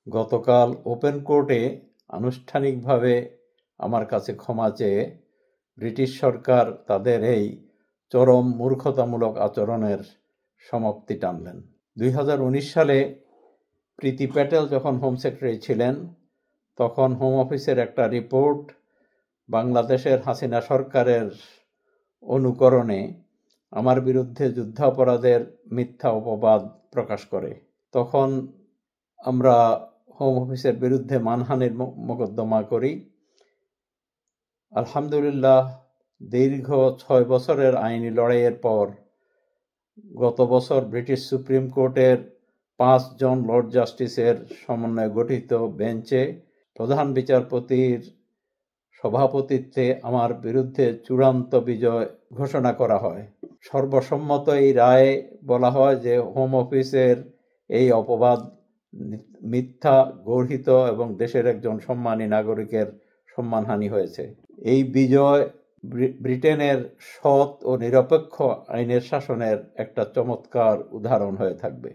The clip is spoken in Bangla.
গতকাল ওপেন কোর্টে আনুষ্ঠানিকভাবে আমার কাছে ক্ষমা চেয়ে ব্রিটিশ সরকার তাদের এই চরম মূর্খতামূলক আচরণের সমাপ্তি টানলেন। 2019 সালে প্রীতি প্যাটেল যখন হোম সেক্রেটারি ছিলেন, তখন হোম অফিসের একটা রিপোর্ট বাংলাদেশের হাসিনা সরকারের অনুকরণে আমার বিরুদ্ধে যুদ্ধাপরাধের মিথ্যা অপবাদ প্রকাশ করে। তখন আমরা হোম অফিসের বিরুদ্ধে মানহানির মোকদ্দমা করি। আলহামদুলিল্লাহ, দীর্ঘ 6 বছরের আইনি লড়াইয়ের পর গত বছর ব্রিটিশ সুপ্রিম কোর্টের 5 জন লর্ড জাস্টিসের সমন্বয়ে গঠিত বেঞ্চে প্রধান বিচারপতির সভাপতিত্বে আমার বিরুদ্ধে চূড়ান্ত বিজয় ঘোষণা করা হয়। সর্বসম্মত এই রায়ে বলা হয় যে হোম অফিসের এই অপবাদ মিথ্যা, গর্হিত এবং দেশের একজন সম্মানী নাগরিকের সম্মানহানি হয়েছে। এই বিজয় ব্রিটেনের সৎ ও নিরপেক্ষ আইনের শাসনের একটা চমৎকার উদাহরণ হয়ে থাকবে।